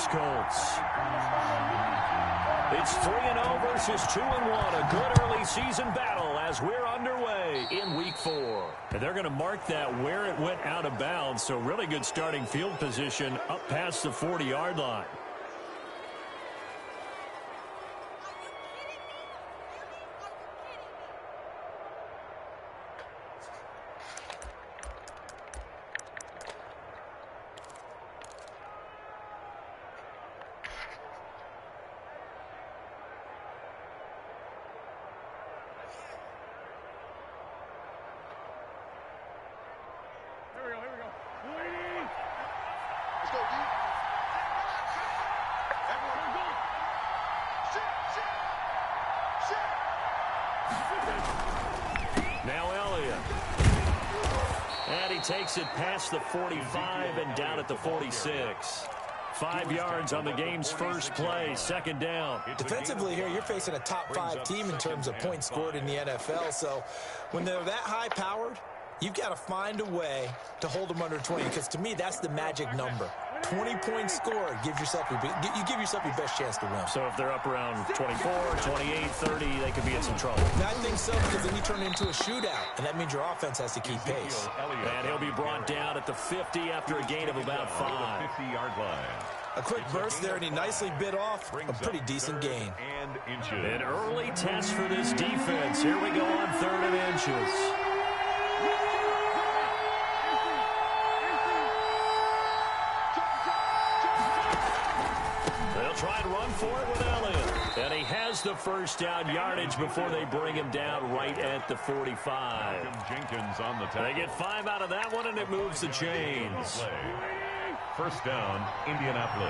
Colts. It's 3-0 versus 2-1. A good early season battle as we're underway in Week 4. And they're going to mark that where it went out of bounds. So really good starting field position up past the 40-yard line. Now Elliott. And he takes it past the 45 and down at the 46. 5 yards on the game's first play, second down. Defensively here, you're facing a top 5 team in terms of points scored in the NFL. So when they're that high-powered, you've got to find a way to hold them under 20, because to me, that's the magic number. 20 points scored, you give yourself your best chance to win. So if they're up around 24, 28, 30, they could be in some trouble. I think so, because then you turn it into a shootout, and that means your offense has to keep pace. And he'll be brought down at the 50 after a gain of about 5. 50-yard line. A quick burst there, and he nicely bit off a pretty decent gain. An early test for this defense. Here we go on 3rd and inches. Try and run for it with Elliott. And he has the first down yardage before they bring him down right at the 45. Jenkins on the tackle. They get 5 out of that one, and it moves the chains. First down, Indianapolis.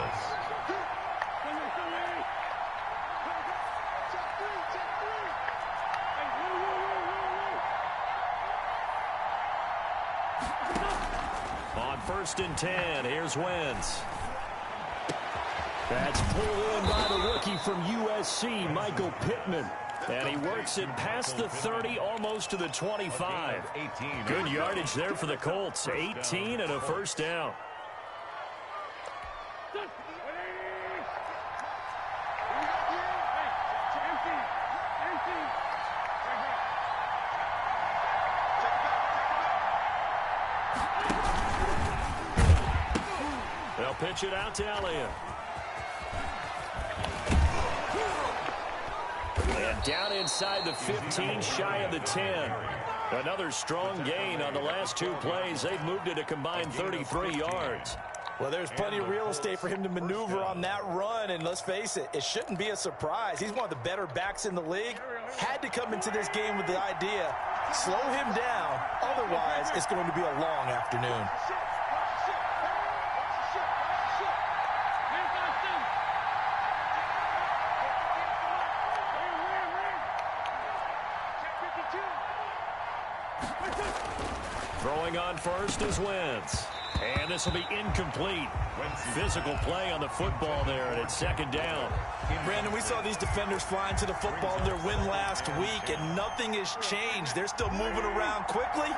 On 1st and 10, here's Wentz. That's pulled in by the rookie from USC, Michael Pittman. And he works it past the 30, almost to the 25. Good yardage there for the Colts. 18 and a first down. They'll pitch it out to Elliott. And down inside the 15, shy of the 10. Another strong gain on the last 2 plays. They've moved it a combined 33 yards. Well, there's plenty of real estate for him to maneuver on that run, and let's face it, it shouldn't be a surprise. He's one of the better backs in the league. Had to come into this game with the idea, slow him down, otherwise it's going to be a long afternoon. Throwing on first is Wentz. And this will be incomplete. Physical play on the football there, and it's second down. Brandon, we saw these defenders flying to the football in their win last week, and nothing has changed. They're still moving around quickly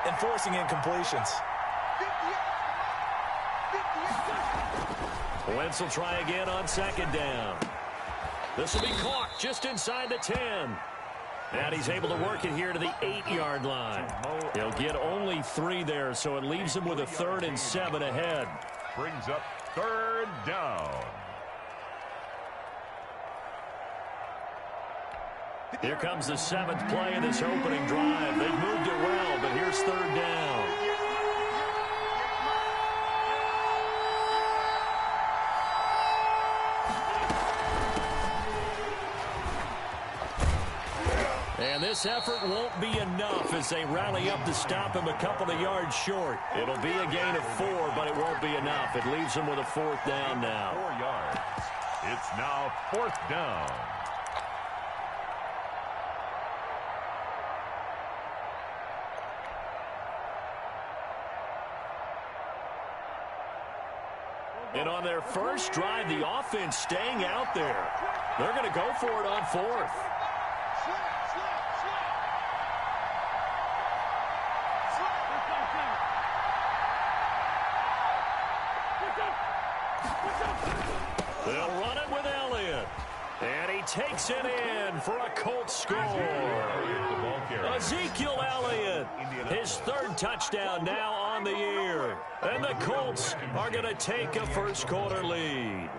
and forcing incompletions. Wentz will try again on second down. This will be caught just inside the 10. And he's able to work it here to the 8-yard line. He'll get only 3 there, so it leaves him with a 3rd and 7 ahead. Brings up 3rd down. Here comes the 7th play of this opening drive. They've moved it well, but here's 3rd down. And this effort won't be enough as they rally up to stop him a couple of yards short. It'll be a gain of 4, but it won't be enough. It leaves him with a 4th down now. 4 yards. It's now 4th down. And on their first drive, the offense staying out there. They're going to go for it on 4th. They'll run it with Elliott. And he takes it in for a Colts score. Ezekiel Elliott, his third touchdown now on the year. And the Colts are going to take a first-quarter lead.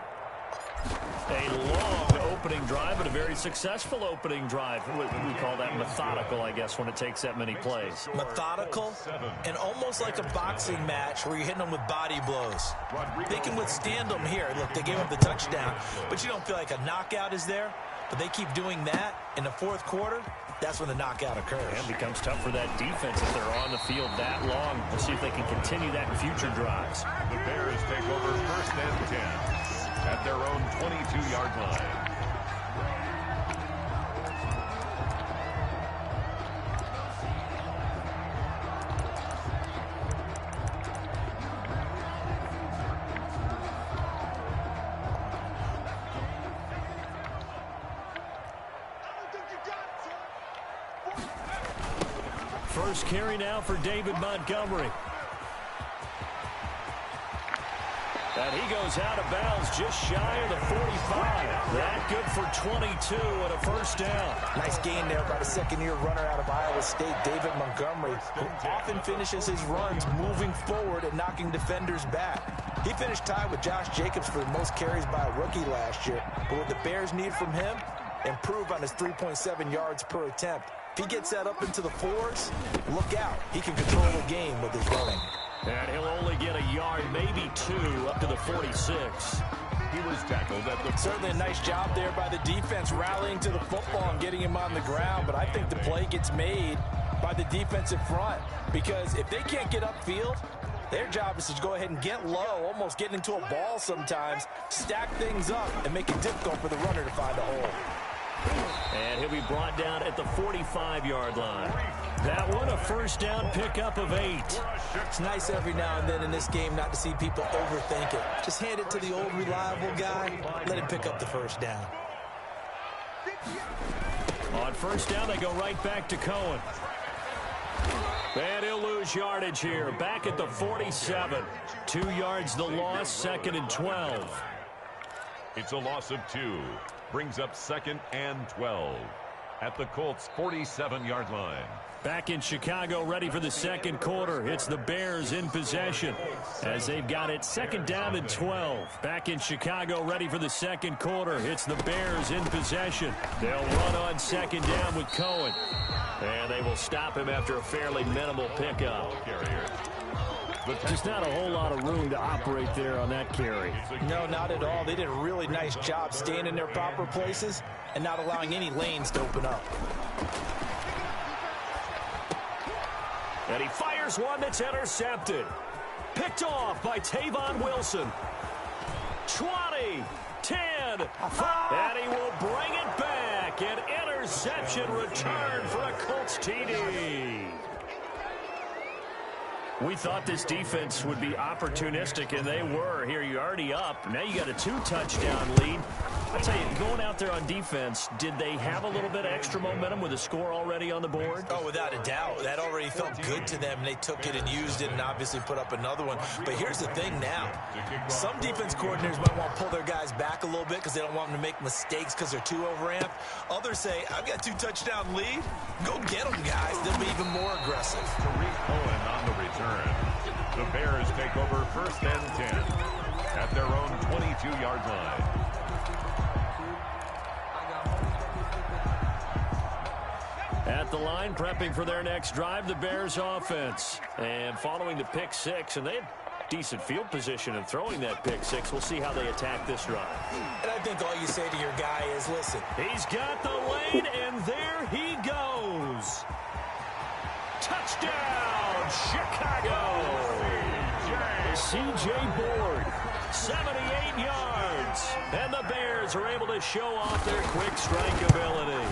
A long opening drive, but a very successful opening drive. We call that methodical, I guess, when it takes that many plays. Methodical and almost like a boxing match where you're hitting them with body blows. They can withstand them here. Look, they gave up the touchdown, but you don't feel like a knockout is there. But they keep doing that in the fourth quarter. That's when the knockout occurs. And it becomes tough for that defense if they're on the field that long. We'll see if they can continue that in future drives. The Bears take over first and 10 at their own 22-yard line. First carry now for David Montgomery. And he goes out of bounds just shy of the 45. That good for 22 and a first down. Nice gain there by the second-year runner out of Iowa State, David Montgomery, who often finishes his runs moving forward and knocking defenders back. He finished tied with Josh Jacobs for the most carries by a rookie last year. But what the Bears need from him, improve on his 3.7 yards per attempt. If he gets that up into the fours, look out. He can control the game with his running. And he'll only get a yard, maybe two, up to the 46. He was tackled at the... Certainly a nice job there by the defense rallying to the football and getting him on the ground. But I think the play gets made by the defensive front. Because if they can't get upfield, their job is to go ahead and get low, almost get into a ball sometimes, stack things up, and make it difficult for the runner to find a hole. And he'll be brought down at the 45-yard line. That one, a first down pickup of 8. It's nice every now and then in this game not to see people overthink it. Just hand it to the old reliable guy. Let him pick up the first down. On first down, they go right back to Cohen. And he'll lose yardage here. Back at the 47. 2 yards the loss, second and 12. It's a loss of 2. Brings up second and 12 at the Colts' 47-yard line. Back in Chicago, ready for the second quarter. It's the Bears in possession as they've got it second down and 12. Back in Chicago, ready for the second quarter. It's the Bears in possession. They'll run on second down with Cohen. And they will stop him after a fairly minimal pickup. Just not a whole lot of room to operate there on that carry. No, not at all. They did a really nice job staying in their proper places and not allowing any lanes to open up. And he fires one that's intercepted. Picked off by Tavon Wilson. 20, 10, 5. And he will bring it back. An interception return for a Colts TD. We thought this defense would be opportunistic, and they were. Here, you're already up. Now you got a 2-touchdown lead. I tell you, going out there on defense, did they have a little bit of extra momentum with a score already on the board? Oh, without a doubt. That already felt good to them. They took it and used it and obviously put up another one. But here's the thing now. Some defense coordinators might want to pull their guys back a little bit because they don't want them to make mistakes because they're too overamped. Others say, I've got a 2-touchdown lead. Go get them, guys. They'll be even more aggressive. Tariq Cohen on the return. The Bears take over first and 10 at their own 22-yard line. At the line, prepping for their next drive, the Bears offense. And following the pick six, and they had decent field position in throwing that pick six. We'll see how they attack this drive. And I think all you say to your guy is, listen. He's got the lane, and there he goes. Touchdown, Chicago. C.J. Board, 78 yards. And the Bears are able to show off their quick strike ability.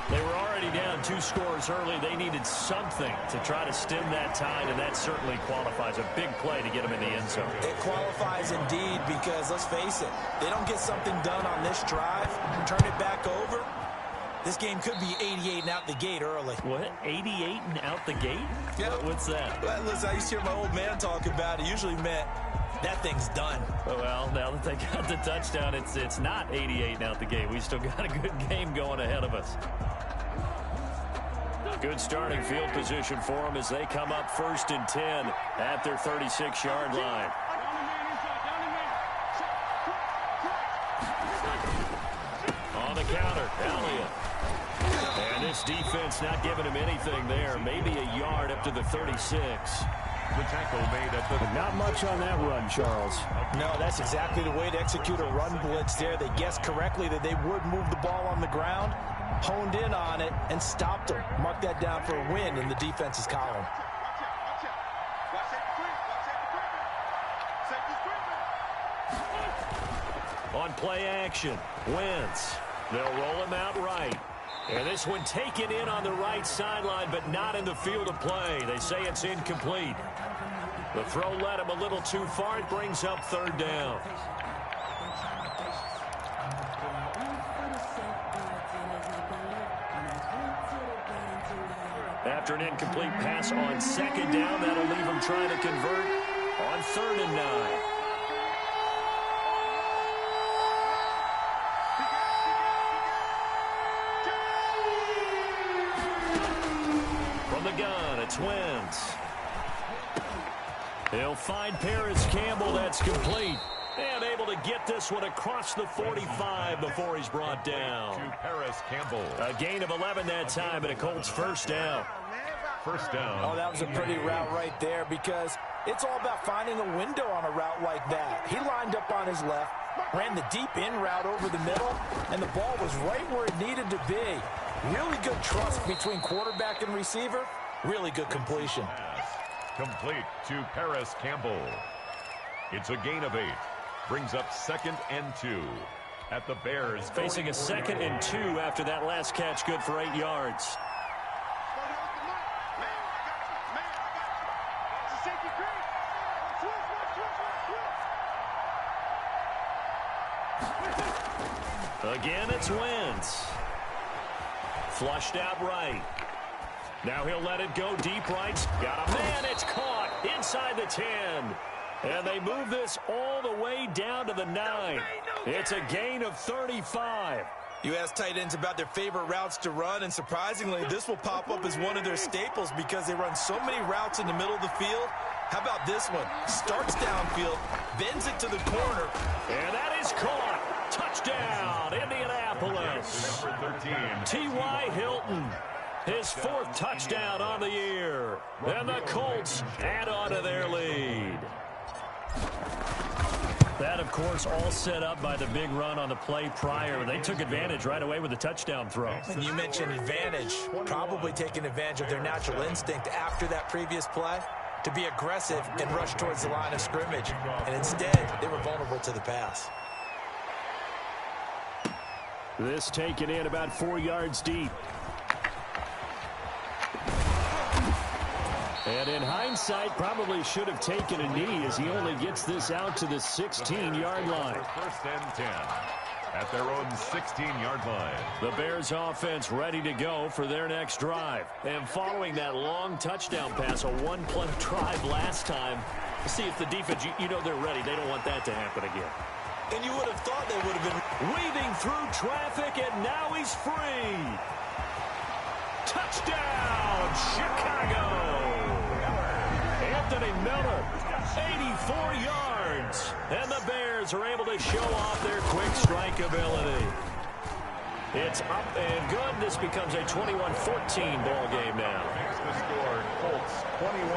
They were already down 2 scores early. They needed something to try to stem that tide, and that certainly qualifies. A big play to get them in the end zone. It qualifies indeed because, let's face it, they don't get something done on this drive, turn it back over, this game could be 88 and out the gate early. What? 88 and out the gate? Yeah. What's that? Well, listen, I used to hear my old man talk about it. Usually meant that thing's done. Well, now that they got the touchdown, it's not 88 now at the game. We still got a good game going ahead of us. Good starting field position for them as they come up 1st and 10 at their 36-yard line. On the counter, Elliott. And this defense not giving him anything there. Maybe a yard up to the 36. The tackle made at the... Not much on that run, Charles. No, that's exactly the way to execute a run blitz there. They guessed correctly that they would move the ball on the ground, honed in on it, and stopped them. Mark that down for a win in the defense's column. On play action, Wentz. They'll roll him out right. And this one taken in on the right sideline, but not in the field of play. They say it's incomplete. The throw led him a little too far. It brings up 3rd down. After an incomplete pass on 2nd down, that'll leave him trying to convert on 3rd and 9. It's Wentz. He'll find Paris Campbell. That's complete. And able to get this one across the 45 before he's brought down. To Paris Campbell. A gain of 11 that time, and a Colts 1st down. 1st down. Oh, that was a pretty route right there because it's all about finding a window on a route like that. He lined up on his left, ran the deep in route over the middle, and the ball was right where it needed to be. Really good trust between quarterback and receiver. Really good completion. Complete to Paris Campbell. It's a gain of 8. Brings up 2nd and 2 at the Bears. Facing a 2nd and 2 after that last catch, good for 8 yards. Again, it's Wentz. Flushed out right. Now he'll let it go deep right. Got a man. It's caught inside the 10. And they move this all the way down to the 9. It's a gain of 35. You ask tight ends about their favorite routes to run, and surprisingly, this will pop up as one of their staples because they run so many routes in the middle of the field. How about this one? Starts downfield, bends it to the corner. And that is caught. Touchdown, Indianapolis. Number 13. T.Y. Hilton. His 4th touchdown on the year. And the Colts add on to their lead. That, of course, all set up by the big run on the play prior. They took advantage right away with the touchdown throw. And you mentioned advantage. Probably taking advantage of their natural instinct after that previous play to be aggressive and rush towards the line of scrimmage. And instead, they were vulnerable to the pass. This taken in about 4 yards deep. And in hindsight, probably should have taken a knee as he only gets this out to the 16-yard line. 1st and 10 at their own 16-yard line. The Bears offense ready to go for their next drive. And following that long touchdown pass, a one-play drive last time, see if the defense, you know they're ready. They don't want that to happen again. And you would have thought they would have been weaving through traffic, and now he's free. Touchdown, Chicago. Anthony Miller, 84 yards. And the Bears are able to show off their quick strike ability. It's up and good. This becomes a 21-14 ball game now. Makes the score Colts 21,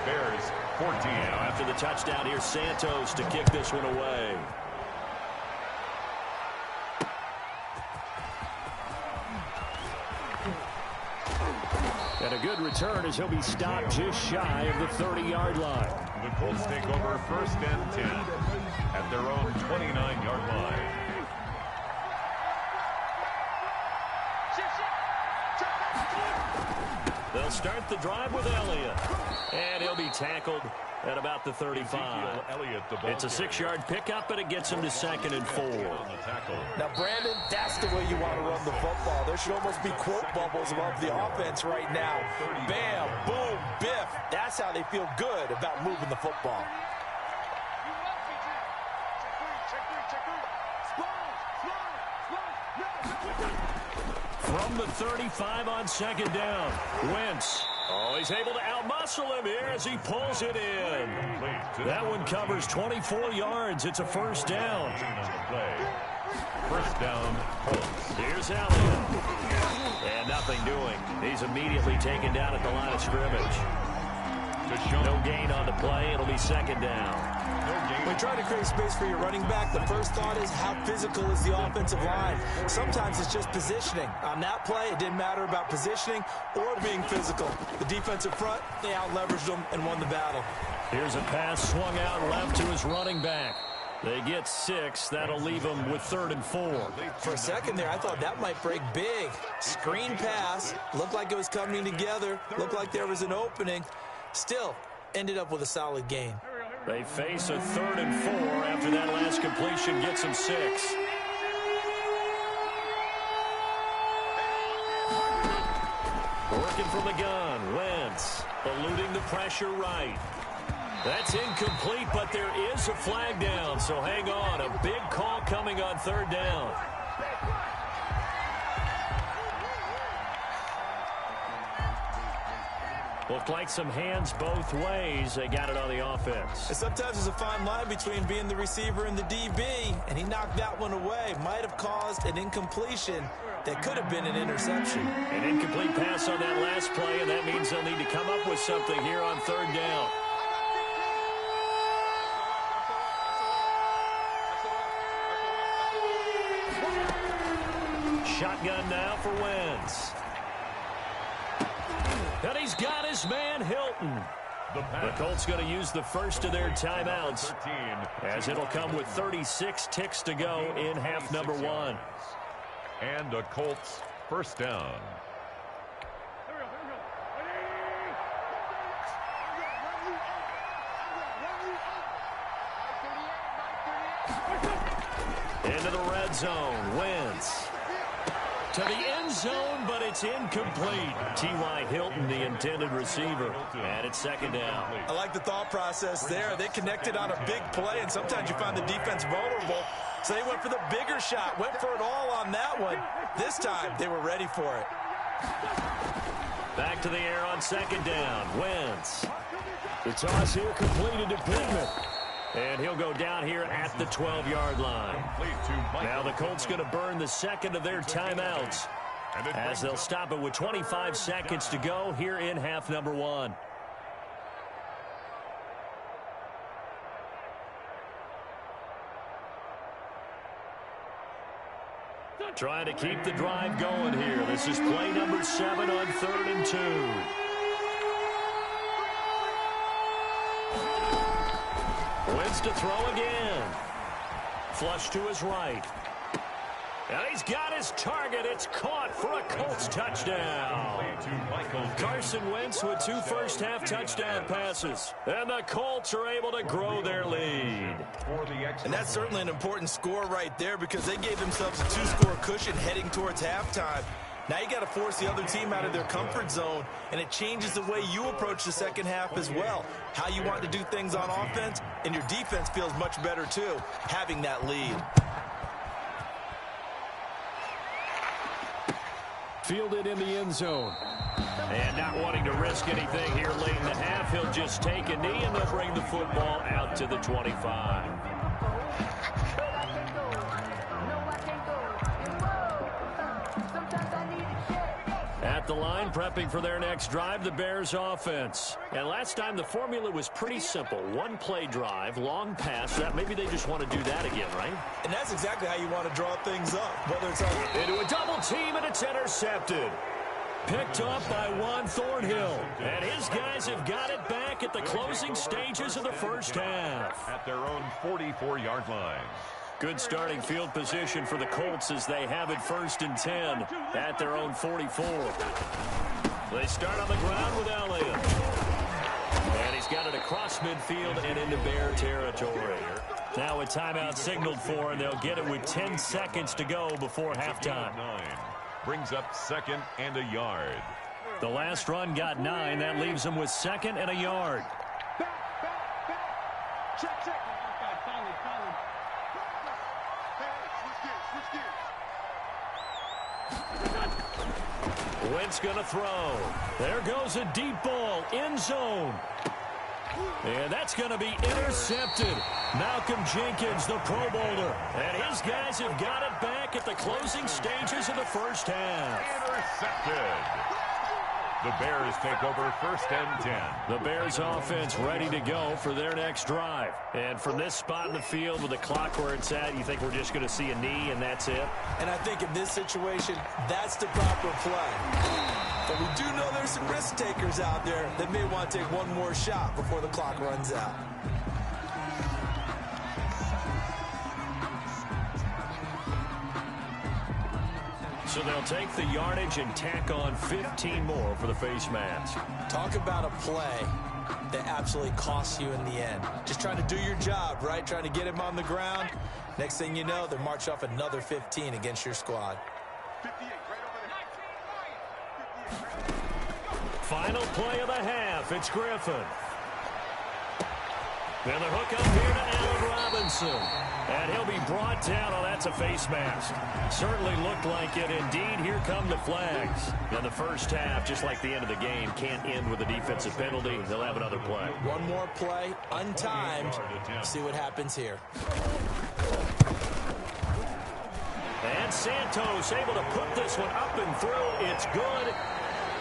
Bears 14. Now after the touchdown, here's Santos to kick this one away. And a good return as he'll be stopped just shy of the 30-yard line. The Colts take over 1st and 10 at their own 29-yard line. They'll start the drive with Elliott. And he'll be tackled at about the 35. It's a 6-yard pickup, and it gets him to 2nd and 4. Now, Brandon, that's the way you want to run the football. There should almost be quote bubbles above the offense right now. Bam, boom, biff. That's how they feel good about moving the football. From the 35 on second down, Wentz. Oh, he's able to outmuscle him here as he pulls it in. That one covers 24 yards. It's a first down. First down, Colts. Here's Elliott. And nothing doing. He's immediately taken down at the line of scrimmage. No gain on the play. It'll be second down. When trying to create space for your running back, the first thought is how physical is the offensive line. Sometimes it's just positioning. On that play, it didn't matter about positioning or being physical. The defensive front, they out-leveraged them and won the battle. Here's a pass swung out left to his running back. They get 6. That'll leave them with 3rd and 4. For a second there, I thought that might break big. Screen pass. Looked like it was coming together. Looked like there was an opening. Still, ended up with a solid gain. They face a 3rd and 4 after that last completion gets them 6. Working from the gun, Wentz eluding the pressure right. That's incomplete, but there is a flag down, so hang on. A big call coming on 3rd down. Looked like some hands both ways. They got it on the offense. And sometimes there's a fine line between being the receiver and the DB, and he knocked that one away. Might have caused an incompletion that could have been an interception. An incomplete pass on that last play, and that means they'll need to come up with something here on 3rd down. Shotgun now for Wentz. And he's got his man, Hilton. The Colts going to use the first of their timeouts, as it'll come with 36 ticks to go in half number 1. And a Colts first down. Into the red zone, Wentz. To the end zone, but it's incomplete. T.Y. Hilton, the intended receiver. And it's second down. I like the thought process there. They connected on a big play, and sometimes you find the defense vulnerable. So they went for the bigger shot, went for it all on that one. This time, they were ready for it. Back to the air on second down. Wentz. The toss here completed to Pittman. And he'll go down here at the 12-yard line. Now the Colts going to burn the second of their timeouts, as they'll stop it with 25 seconds to go here in half number 1. Trying to keep the drive going here. This is play number 7 on 3rd and 2. Wentz to throw again. Flush to his right. And he's got his target. It's caught for a Colts touchdown. Carson Wentz with 2 first-half touchdown passes. And the Colts are able to grow their lead. And that's certainly an important score right there, because they gave themselves a 2-score cushion heading towards halftime. Now you got to force the other team out of their comfort zone, and it changes the way you approach the second half as well. How you want to do things on offense, and your defense feels much better too, having that lead. Fielded in the end zone. And not wanting to risk anything here late in the half, he'll just take a knee, and they'll bring the football out to the 25. At the line, prepping for their next drive, the Bears offense. And last time, the formula was pretty simple. 1-play drive, long pass. Maybe they just want to do that again, right? And that's exactly how you want to draw things up. Whether it's into a double team, and it's intercepted. Picked up by Juan Thornhill. And his guys have got it back at the closing stages of the first half. At their own 44-yard line. Good starting field position for the Colts as they have it 1st and 10 at their own 44. They start on the ground with Elliott. And he's got it across midfield and into Bear territory. Now a timeout signaled for, and they'll get it with 10 seconds to go before halftime. Brings up 2nd and a yard. The last run got 9. That leaves them with 2nd and a yard. Wentz going to throw. There goes a deep ball, end zone. And that's going to be intercepted. Malcolm Jenkins, the Pro Bowler. And his guys have got it back at the closing stages of the first half. Intercepted. The Bears take over 1st and 10. The Bears offense ready to go for their next drive. And from this spot in the field with the clock where it's at, you think we're just going to see a knee and that's it? And I think in this situation, that's the proper play. But we do know there's some risk takers out there that may want to take one more shot before the clock runs out. So they'll take the yardage and tack on 15 more for the face mask. Talk about a play that absolutely costs you in the end. Just trying to do your job, right? Trying to get him on the ground. Next thing you know, they march off another 15 against your squad. Final play of the half. It's Griffin. And the hook up here to Allen Robinson. And he'll be brought down. Oh, that's a face mask. Certainly looked like it. Indeed, here come the flags. And the first half, just like the end of the game, can't end with a defensive penalty. They'll have another play. One more play, untimed. See what happens here. And Santos able to put this one up and through. It's good.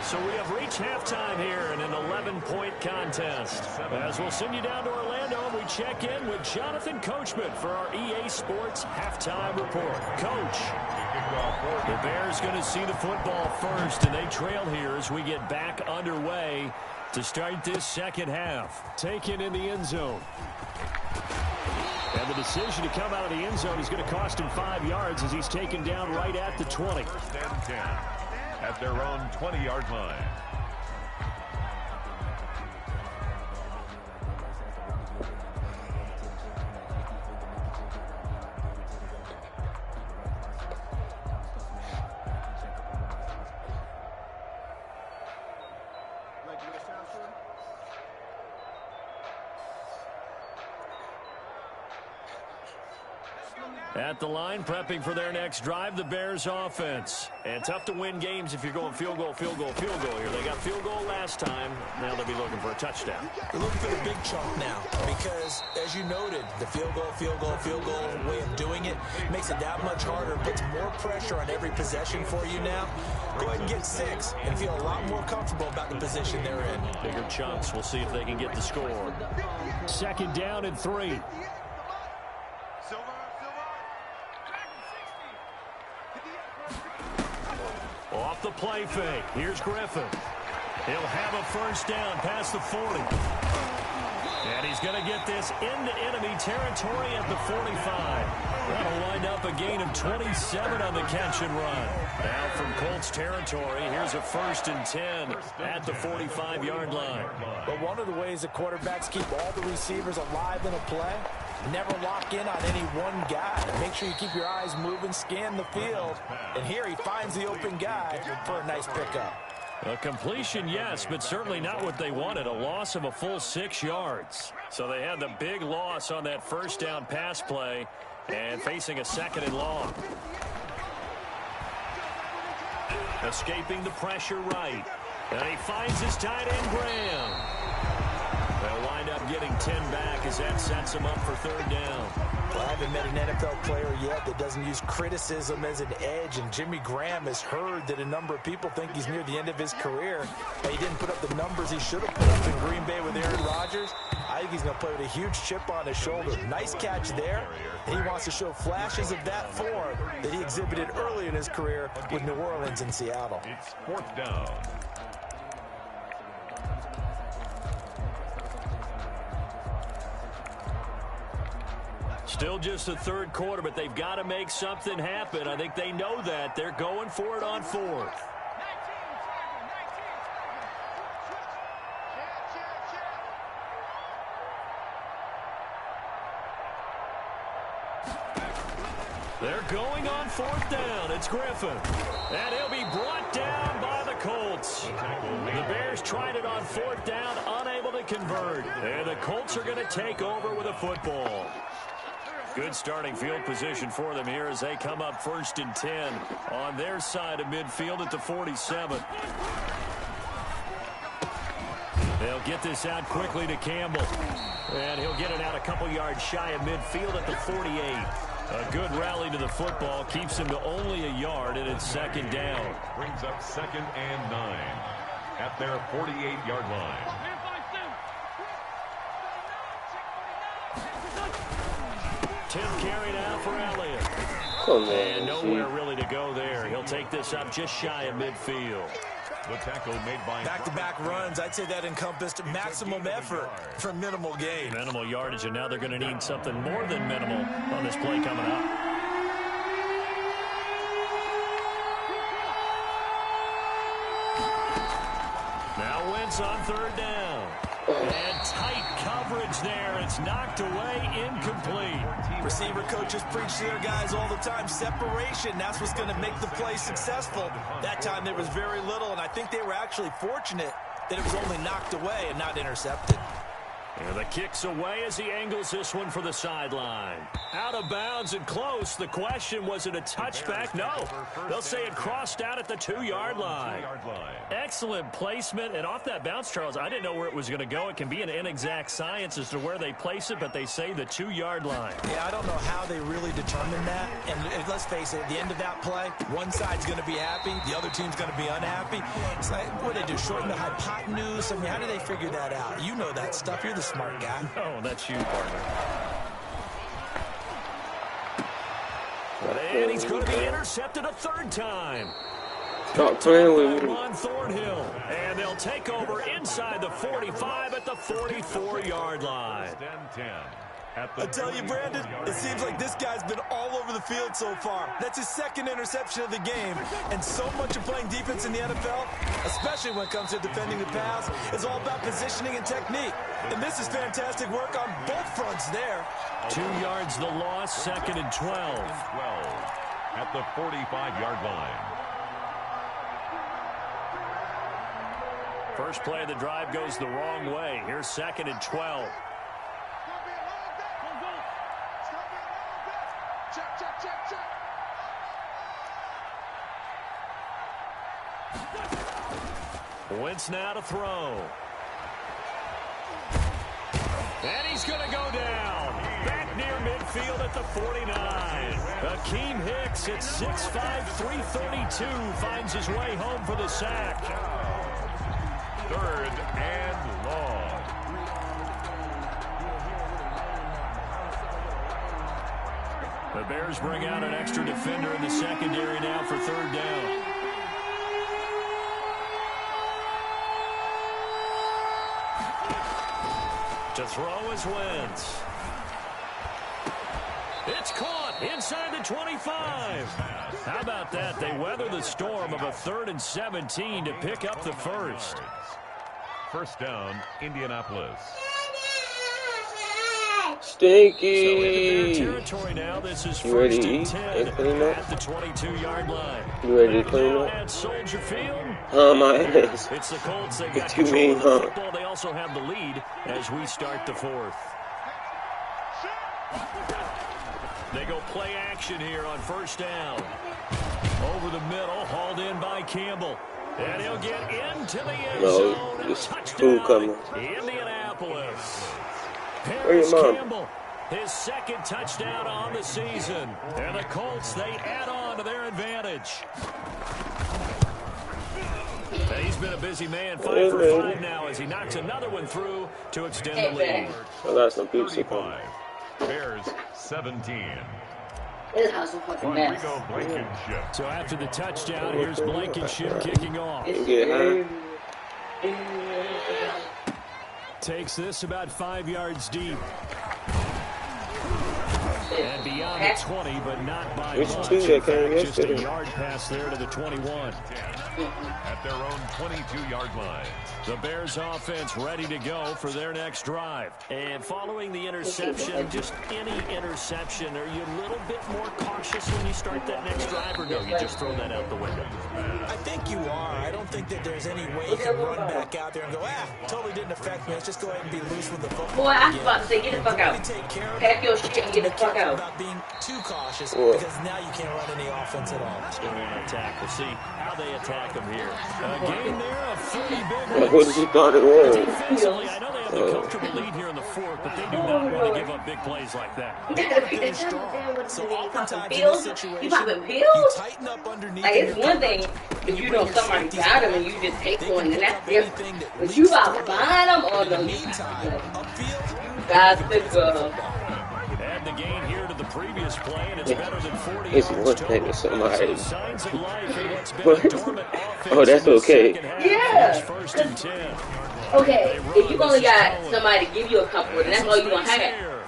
So we have reached halftime here in an 11-point contest. As we'll send you down to Orlando, and we check in with Jonathan Coachman for our EA Sports Halftime Report. Coach, the Bears going to see the football first, and they trail here as we get back underway to start this second half. Taken in the end zone. And the decision to come out of the end zone is going to cost him 5 yards as he's taken down right at the 20. 1st and 10 at their own 20-yard line. At the line, prepping for their next drive, the Bears offense. And tough to win games if you're going field goal, field goal, field goal here. They got field goal last time. Now they'll be looking for a touchdown. They're looking for the big chunk now because, as you noted, the field goal, field goal, field goal way of doing it makes it that much harder, puts more pressure on every possession for you now. Go ahead and get 6 and feel a lot more comfortable about the position they're in. Bigger chunks. We'll see if they can get the score. 2nd down and 3. Off the play fake. Here's Griffin. He'll have a first down past the 40. And he's going to get this into enemy territory at the 45. That'll wind up a gain of 27 on the catch and run. Now from Colts territory, here's a 1st and 10 at the 45-yard line. But one of the ways that quarterbacks keep all the receivers alive in a play, never lock in on any one guy. Make sure you keep your eyes moving, scan the field. And here he finds the open guy for a nice pickup. A completion, yes, but certainly not what they wanted. A loss of a full 6 yards. So they had the big loss on that first down pass play and facing a 2nd and long. Escaping the pressure right. And he finds his tight end, Graham. They'll wind up getting 10 back as that sets him up for 3rd down. Well, I haven't met an NFL player yet that doesn't use criticism as an edge, and Jimmy Graham has heard that a number of people think he's near the end of his career. He didn't put up the numbers he should have put up in Green Bay with Aaron Rodgers. I think he's going to play with a huge chip on his shoulder. Nice catch there. And he wants to show flashes of that form that he exhibited early in his career with New Orleans and Seattle. It's 4th down. Still just the 3rd quarter, but they've got to make something happen. I think they know that. They're going for it on 4th. They're going on 4th down. It's Griffin. And he'll be brought down by the Colts. The Bears tried it on 4th down, unable to convert. And the Colts are going to take over with a football. Good starting field position for them here as they come up 1st and 10 on their side of midfield at the 47. They'll get this out quickly to Campbell. And he'll get it out a couple yards shy of midfield at the 48. A good rally to the football keeps him to only a yard, and it's 2nd down. Brings up 2nd and 9 at their 48-yard line. Tim carry now for Elliott. Come on, And nowhere really to go there. He'll take this up just shy of midfield. The tackle made by Back-to-back runs, I'd say that encompassed maximum effort for minimal gain. Minimal yardage, and now they're going to need something more than minimal on this play coming up. Now Wentz on 3rd down. And tight coverage there. It's knocked away, incomplete. Receiver coaches preach to their guys all the time. Separation, that's what's going to make the play successful. That time there was very little, and I think they were actually fortunate that it was only knocked away and not intercepted. And the kick's away as he angles this one for the sideline. Out of bounds and close. The question, was it a touchback? No. They'll say it crossed out at the 2-yard line. Excellent placement. And off that bounce, Charles, I didn't know where it was going to go. It can be an inexact science as to where they place it, but they say the 2-yard line. Yeah, I don't know how they really determined that. And let's face it, at the end of that play, one side's going to be happy, the other team's going to be unhappy. It's like, what do they do, shorten the hypotenuse? I mean, how do they figure that out? You know that stuff. You're the smart guy. Oh, that's you, partner. And he's going to be intercepted a 3rd time. Stop playing with me. On Thornhill. And they'll take over inside the 45 at the 44-yard line. I tell you, Brandon, it seems like this guy's been all over the field so far. That's his 2nd interception of the game. And so much of playing defense in the NFL, especially when it comes to defending the pass, is all about positioning and technique. And this is fantastic work on both fronts there. 2 yards the loss, 2nd and 12. At the 45-yard line. First play of the drive goes the wrong way. Here's 2nd and 12. Wentz now to throw. And he's going to go down. Back near midfield at the 49. Akeem Hicks at 6'5", 332 finds his way home for the sack. 3rd and long. The Bears bring out an extra defender in the secondary now for 3rd down. To throw is Wentz. It's caught inside the 25. How about that? They weather the storm of a 3rd and 17 to pick up the first. 1st down, Indianapolis. Stinky. So into their territory now. This is 1st and 10 at the 22-yard line. You ready to clean up? At Soldier Field. My ass. It's the Colts. They got What you control mean, of the huh? football. They also have the lead as we start the 4th. They go play action here on 1st down. Over the middle, hauled in by Campbell. And he'll get into the end zone. And this touchdown, fool coming. Indianapolis. Where your Harris mom? Campbell, his 2nd touchdown on the season. And the Colts, they add on to their advantage. He's been a busy man, 5 for 5 now as he knocks another one through to extend the lead. I got some pizza 35. Bears 17. This house is fucking mess. Rodrigo Blankenship. So after the touchdown, here's Blankenship kicking off. Get high. Takes this about 5 yards deep. And beyond the 20, but not by Which much. two In that came fact, just a yesterday? yard pass there to the 21. At their own 22-yard line. The Bears offense ready to go for their next drive. And following the interception, just any interception, are you a little bit more cautious when you start that next drive, or no, you just throw that out the window? I think you are. I don't think that there's any way you can run back out there and go, totally didn't affect me. Let's just go ahead and be loose with the football. Boy, I was about to say, get the fuck out. Pack your shit and get the fuck out. About being too cautious because now you can't run any offense at all. Still want to attack. We'll see how they attack them here. A game there of 30 big What ones. did you thought it was? Defensively, I know they have a comfortable lead here in the fourth, but they do not want to give up big plays like that. You gotta pick that time. So You popping oftentimes in this pills? situation, You popping you pills? tighten up underneath. Like, it's one thing if you know somebody got him and you just take one, and that's different. But you about to find them or no, you guys pick up. Add the gain here to the previous play, and it's better than 40 It's yards one total. thing with somebody. So signs of life in what's been What? a dormant offense Oh, that's in the okay. second half. Yeah. It's first and 10. Okay, if you only got somebody to give you a couple, then that's all you gonna have.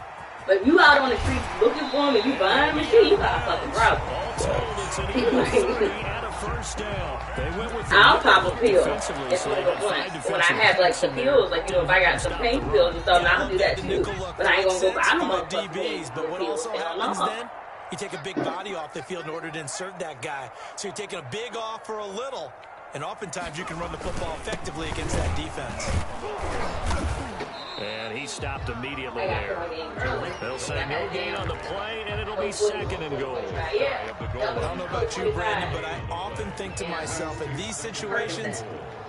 But if you out on the streets looking for them and you buying them and shit, you got a fucking problem. All told, it's an even 3 and a first down. They went with the I'll pop a pill. defensively, That's so what they I'm had going. 5 When I defensive have like backs some in there. pills, like if I got some pain pills and stuff, I'll do that too. But I ain't gonna go buy them my motherfucking DBs. But what pills. also Hell happens no. then? You take a big body off the field in order to insert that guy. So you're taking a big off for a little. And oftentimes you can run the football effectively against that defense. And he stopped immediately there. They'll say no gain on the play, and it'll be second and goal. Yeah. I don't know about you, Brandon, but I often think to myself, in these situations,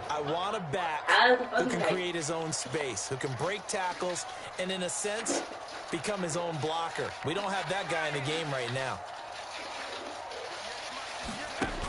I want a back who can create his own space, who can break tackles, and in a sense, become his own blocker. We don't have that guy in the game right now.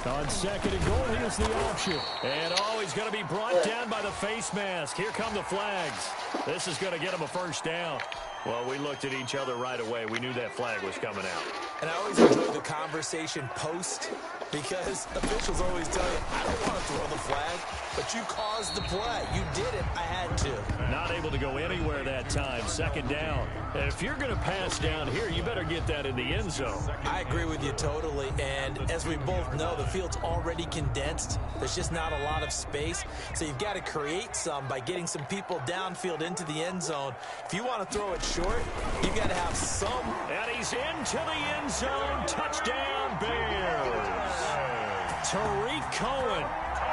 On second and goal, here's the option. And he's going to be brought down by the face mask. Here come the flags. This is going to get him a first down. Well, we looked at each other right away. We knew that flag was coming out. And I always enjoy the conversation post because officials always tell you, I don't want to throw the flag, but you caused the play. You did it. I had to. Not able to go anywhere that time. Second down. And if you're going to pass down here, you better get that in the end zone. I agree with you totally. And as we both know, the field's already condensed. There's just not a lot of space. So you've got to create some by getting some people downfield into the end zone. If you want to throw it short, you've got to have some. And he's into the end zone. Touchdown, Bears. Tariq Cohen,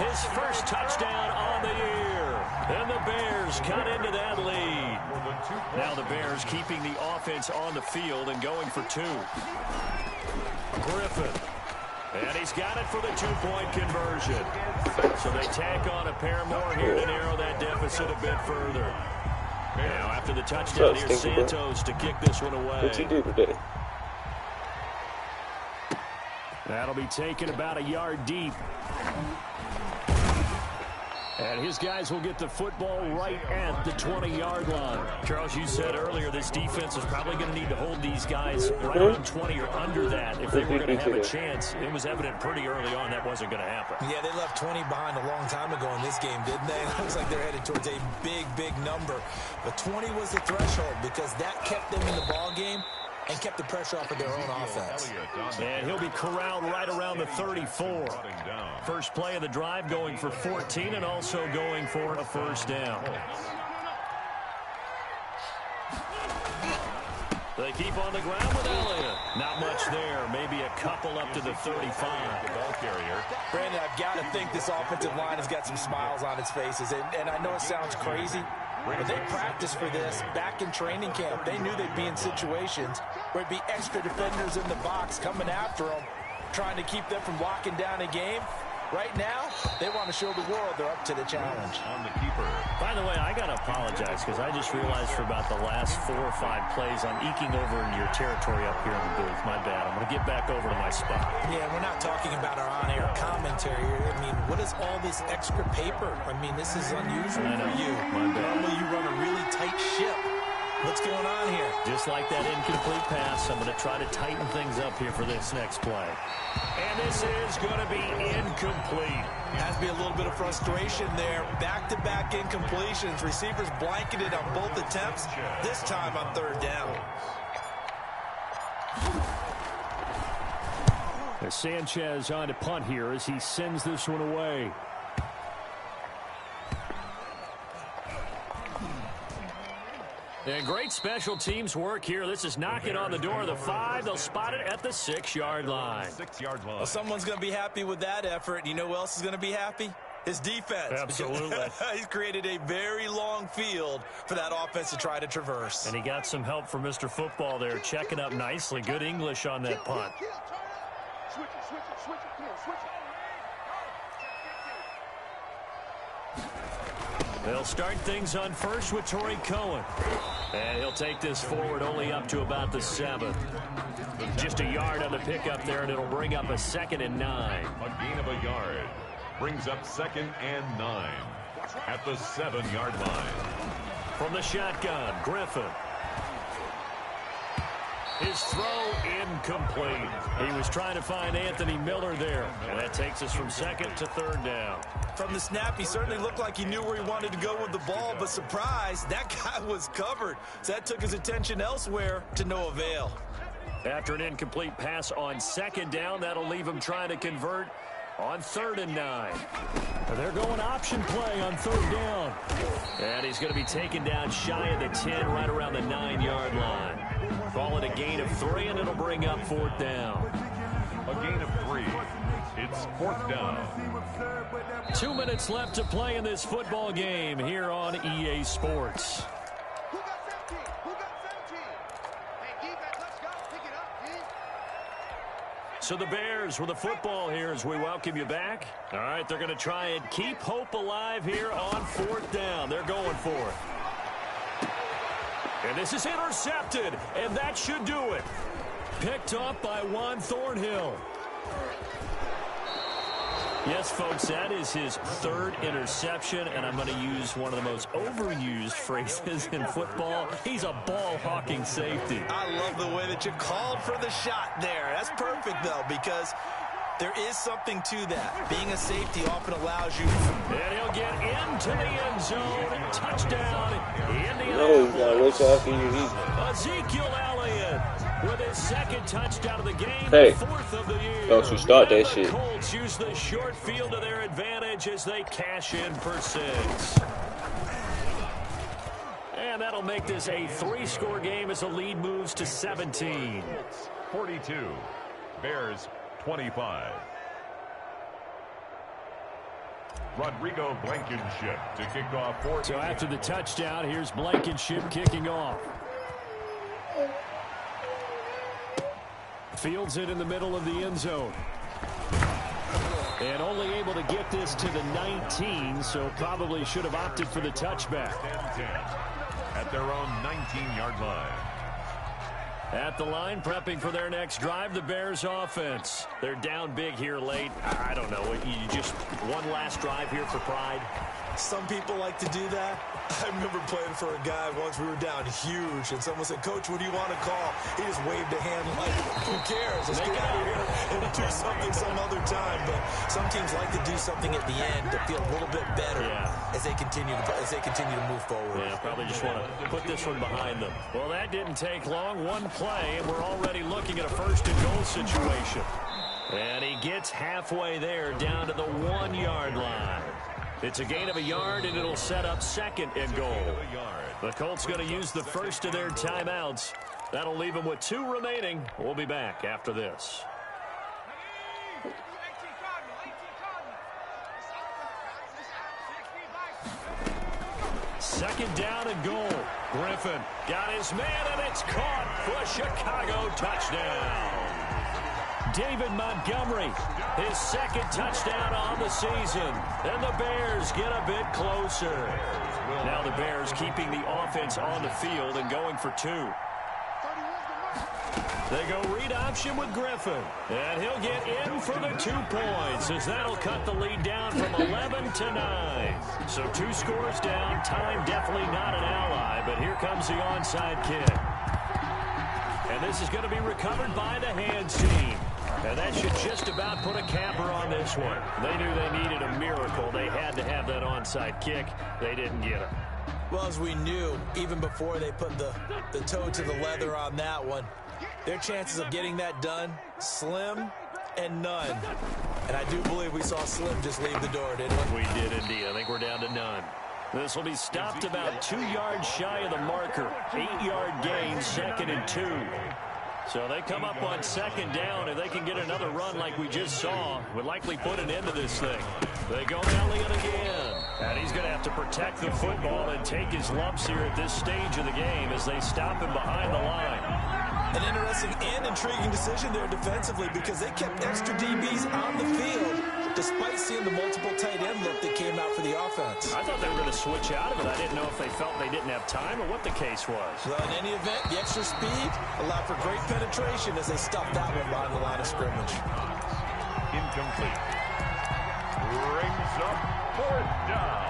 his first touchdown on the year. And the Bears cut into that lead. Now the Bears keeping the offense on the field and going for 2. Griffin. And he's got it for the 2-point conversion. So they tack on a pair more here to narrow that deficit a bit further. Now after the touchdown, here's Santos to kick this one away. What you do today? That'll be taken about a yard deep. And his guys will get the football right at the 20-yard line. Charles, you said earlier this defense is probably going to need to hold these guys right around 20 or under that if they were going to have a chance. It was evident pretty early on that wasn't going to happen. Yeah, they left 20 behind a long time ago in this game, didn't they? It looks like they're headed towards a big, big number. But 20 was the threshold because that kept them in the ball game and kept the pressure off of their own offense. And he'll be corralled right around the 34. First play of the drive going for 14 and also going for a first down. They keep on the ground with Elliott. Not much there. Maybe a couple up to the 35. The ball carrier. Brandon, I've got to think this offensive line has got some smiles on its faces. And I know it sounds crazy, but they practiced for this back in training camp. They knew they'd be in situations where it'd be extra defenders in the box coming after them, trying to keep them from locking down a game. Right now, they want to show the world they're up to the challenge. On the keeper. By the way, I got to apologize because I just realized for about the last 4 or 5 plays, I'm eking over into your territory up here in the booth. My bad. I'm going to get back over to my spot. Yeah, we're not talking about our on-air commentary here. I mean, what is all this extra paper? I mean, this is unusual for you. Normally, you run a really tight ship. What's going on here? Just like that incomplete pass, I'm going to try to tighten things up here for this next play. And this is going to be incomplete. Has to be a little bit of frustration there. Back-to-back incompletions. Receivers blanketed on both attempts, this time on 3rd down. Sanchez on to punt here as he sends this one away. And great special teams work here. This is knocking on the door of the 5. They'll spot it at the 6-yard line. 6-yard line. Well, someone's going to be happy with that effort. You know who else is going to be happy? His defense. Absolutely. He's created a very long field for that offense to try to traverse. And he got some help from Mr. Football there, checking up nicely. Good English on that punt. They'll start things on first with Torrey Cohen. And he'll take this forward only up to about the 7. Just a yard on the pickup there, and it'll bring up a 2nd and 9. A gain of a yard. Brings up 2nd and 9 at the 7-yard line. From the shotgun, Griffin. His throw incomplete. He was trying to find Anthony Miller there. And that takes us from 2nd to 3rd down. From the snap, he certainly looked like he knew where he wanted to go with the ball, but surprise, that guy was covered. So that took his attention elsewhere to no avail. After an incomplete pass on 2nd down, that'll leave him trying to convert on 3rd and 9. They're going option play on 3rd down. And he's going to be taken down shy of the 10, right around the 9-yard line. Call it a gain of 3, and it'll bring up 4th down. A gain of 3. It's 4th down. 2 minutes left to play in this football game here on EA Sports. So the Bears with the football here as we welcome you back. All right, they're going to try and keep hope alive here on 4th down. They're going for it. And this is intercepted, and that should do it. Picked up by Juan Thornhill. Yes, folks, that is his 3rd interception, and I'm going to use one of the most overused phrases in football. He's a ball-hawking safety. I love the way that you called for the shot there. That's perfect, though, because there is something to that. Being a safety often allows you. And he'll get into the end zone. Touchdown, Indianapolis. No, he's not. What's after you? Ezekiel Elliott with his 2nd touchdown of the game, Hey, 4th of the year. don't you start that shit. The Colts use the short field to their advantage as they cash in for 6. And that'll make this a 3-score game as the lead moves to 17. 42. Bears 25. Rodrigo Blankenship to kick off 4. So after the touchdown, here's Blankenship kicking off. Fields it in the middle of the end zone. And only able to get this to the 19, so probably should have opted for the touchback. 10 at their own 19-yard line. At the line, prepping for their next drive, the Bears offense. They're down big here late. I don't know. You just one last drive here for pride. Some people like to do that. I remember playing for a guy once. We were down huge, and someone said, "Coach, what do you want to call?" He just waved a hand like, "Who cares? Let's get out of here and do something some other time." But some teams like to do something at the end to feel a little bit better as they continue to move forward. Yeah, probably just want to put this one behind them. Well, that didn't take long. One play, and we're already looking at a 1st and goal situation. And he gets halfway there, down to the 1-yard line. It's a gain of a yard, and it'll set up 2nd and goal. The Colts going to use the first of their timeouts. That'll leave them with 2 remaining. We'll be back after this. Second down and goal. Griffin got his man, and it's caught for a Chicago touchdown. David Montgomery, his 2nd touchdown on the season. And the Bears get a bit closer. Now the Bears keeping the offense on the field and going for 2. They go read option with Griffin. And he'll get in for the 2 points as that'll cut the lead down from 11 to 9. So 2 scores down. Time definitely not an ally, but here comes the onside kick. And this is going to be recovered by the hands team. And that should just about put a capper on this one. They knew they needed a miracle. They had to have that onside kick. They didn't get it. Well, as we knew, even before they put the toe to the leather on that one, their chances of getting that done, slim and none. And I do believe we saw Slim just leave the door, didn't we? We did indeed. I think we're down to none. This will be stopped about 2 yards shy of the marker. 8-yard gain, 2nd and 2. So they come up on 2nd down. If they can get another run like we just saw, would likely put an end to this thing. They go Elliott again. And he's going to have to protect the football and take his lumps here at this stage of the game as they stop him behind the line. An interesting and intriguing decision there defensively because they kept extra DBs on the field despite seeing the multiple tight end look that came out for the offense. I thought they were going to switch out of it. I didn't know if they felt they didn't have time or what the case was. Well, in any event, the extra speed allowed for great penetration as they stuffed that one behind the line of scrimmage. Incomplete. Brings up 4th down.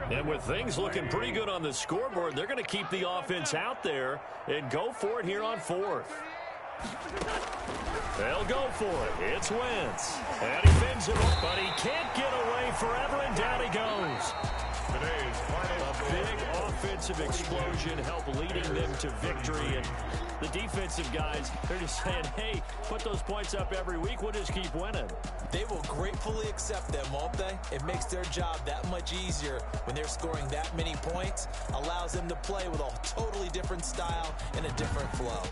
And with things looking pretty good on the scoreboard, they're going to keep the offense out there and go for it here on 4th. They'll go for it. It's Wentz. And he bends it up, but he can't get away forever, and down he goes. Today's final A big offensive explosion helped leading them to victory. And the defensive guys, they're just saying, hey, put those points up every week. We'll just keep winning. They will gratefully accept them, won't they? It makes their job that much easier when they're scoring that many points. Allows them to play with a totally different style and a different flow.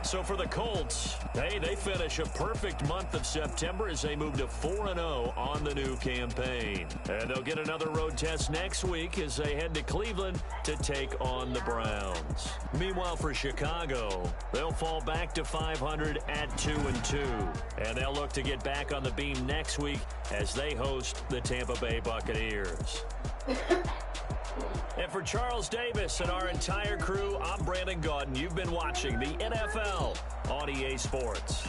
So for the Colts, hey, they finish a perfect month of September as they move to 4-0 on the new campaign. And they'll get another road test next week as they head to Cleveland to take on the Browns. Meanwhile, for Chicago, they'll fall back to 500 at 2-2. And they'll look to get back on the beam next week as they host the Tampa Bay Buccaneers. And for Charles Davis and our entire crew, I'm Brandon Gaudin. You've been watching the NFL on EA Sports.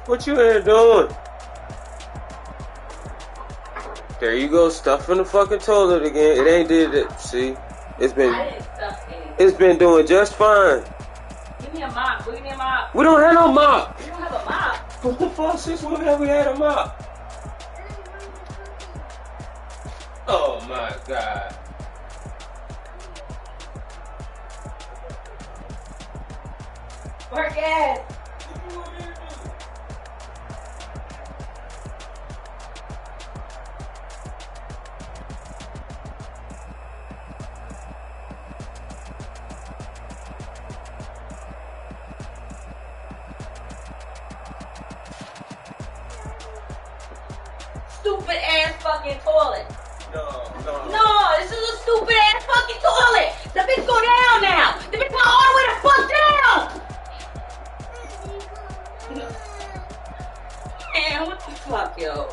What you here doing? There you go, stuffing the fucking toilet again. It ain't did it. See, it's been doing just fine. Give me a mop. Give me a mop. We don't have no mop. You don't have a mop. What the fuck, sis? When have we had a mop? Oh my god. Work it. Stupid ass fucking toilet. No, this is a stupid ass fucking toilet. The bitch go down now. The bitch go all the way the fuck down. Man, what the fuck, yo?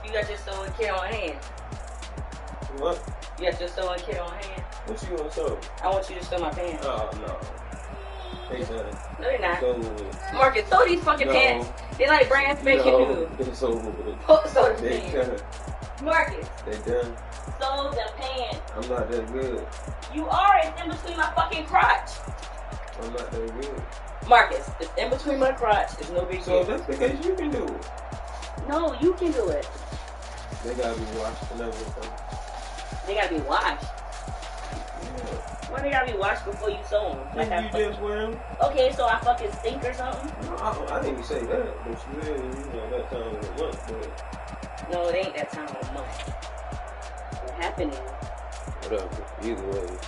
You got your sewing kit on hand. What? You got your sewing kit on hand. What you gonna sew? I want you to sew my pants. Oh no. They done. No, they're not. So, Marcus, sew these fucking pants. They're like brand spanking new. It's over. Sew the They pants. done. Marcus, They done. sew the pants. I'm not that good. You are. It's in between my fucking crotch. I'm not that good. Marcus, it's in between my crotch. It's no big So deal. that's because you can do it. No, you can do it. They gotta be washed and everything. They gotta be washed. Yeah. Why they gotta be washed before you sew them? Like Didn't you just wear them? Okay, so I fucking stink or something? No, I didn't say that, but you really, that time of the month, but No, it ain't that time of the month. What happened is, whatever. Either way.